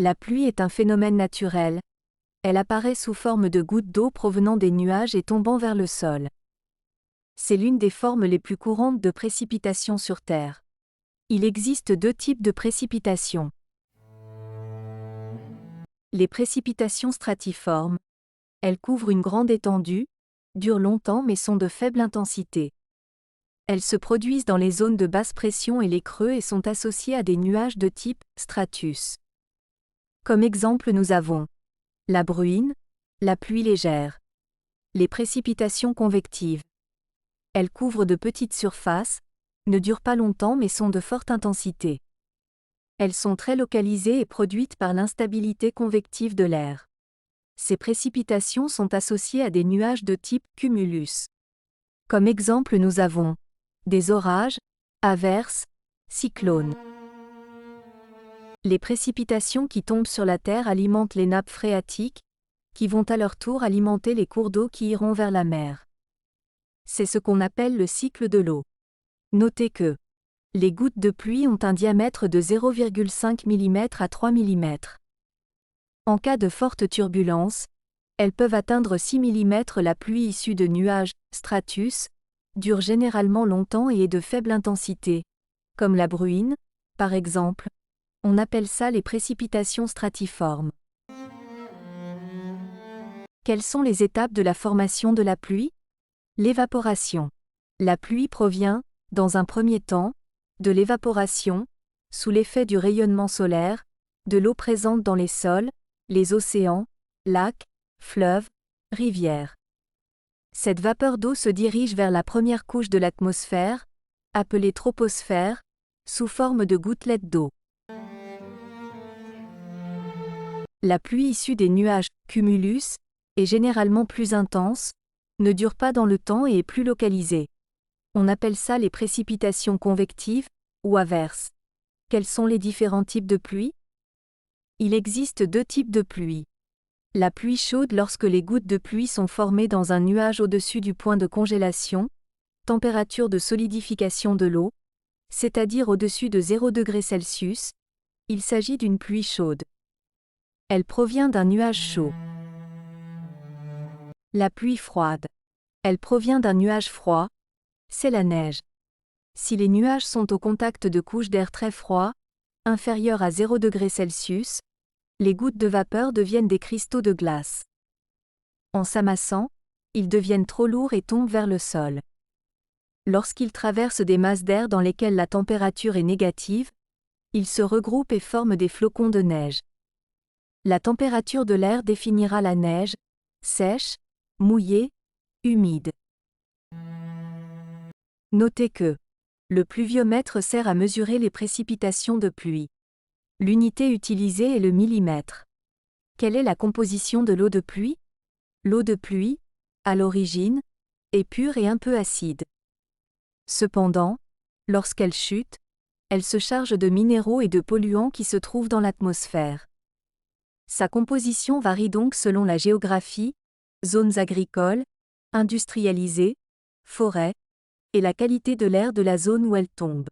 La pluie est un phénomène naturel. Elle apparaît sous forme de gouttes d'eau provenant des nuages et tombant vers le sol. C'est l'une des formes les plus courantes de précipitation sur Terre. Il existe deux types de précipitations. Les précipitations stratiformes. Elles couvrent une grande étendue, durent longtemps mais sont de faible intensité. Elles se produisent dans les zones de basse pression et les creux et sont associées à des nuages de type stratus. Comme exemple, nous avons la bruine, la pluie légère. Les précipitations convectives. Elles couvrent de petites surfaces, ne durent pas longtemps mais sont de forte intensité. Elles sont très localisées et produites par l'instabilité convective de l'air. Ces précipitations sont associées à des nuages de type cumulus. Comme exemple, nous avons des orages, averses, cyclones. Les précipitations qui tombent sur la Terre alimentent les nappes phréatiques, qui vont à leur tour alimenter les cours d'eau qui iront vers la mer. C'est ce qu'on appelle le cycle de l'eau. Notez que les gouttes de pluie ont un diamètre de 0,5 mm à 3 mm. En cas de forte turbulence, elles peuvent atteindre 6 mm. La pluie issue de nuages, stratus, dure généralement longtemps et est de faible intensité. Comme la bruine, par exemple, on appelle ça les précipitations stratiformes. Quelles sont les étapes de la formation de la pluie? L'évaporation. La pluie provient, dans un premier temps, de l'évaporation, sous l'effet du rayonnement solaire, de l'eau présente dans les sols, les océans, lacs, fleuves, rivières. Cette vapeur d'eau se dirige vers la première couche de l'atmosphère, appelée troposphère, sous forme de gouttelettes d'eau. La pluie issue des nuages, cumulus, est généralement plus intense, ne dure pas dans le temps et est plus localisée. On appelle ça les précipitations convectives, ou averses. Quels sont les différents types de pluie? Il existe deux types de pluie. La pluie chaude lorsque les gouttes de pluie sont formées dans un nuage au-dessus du point de congélation, température de solidification de l'eau, c'est-à-dire au-dessus de 0°C, il s'agit d'une pluie chaude. Elle provient d'un nuage chaud. La pluie froide. Elle provient d'un nuage froid, c'est la neige. Si les nuages sont au contact de couches d'air très froid, inférieures à 0°C, les gouttes de vapeur deviennent des cristaux de glace. En s'amassant, ils deviennent trop lourds et tombent vers le sol. Lorsqu'ils traversent des masses d'air dans lesquelles la température est négative, ils se regroupent et forment des flocons de neige. La température de l'air définira la neige, sèche, mouillée, humide. Notez que le pluviomètre sert à mesurer les précipitations de pluie. L'unité utilisée est le millimètre. Quelle est la composition de l'eau de pluie? L'eau de pluie, à l'origine, est pure et un peu acide. Cependant, lorsqu'elle chute, elle se charge de minéraux et de polluants qui se trouvent dans l'atmosphère. Sa composition varie donc selon la géographie, zones agricoles, industrialisées, forêts, et la qualité de l'air de la zone où elle tombe.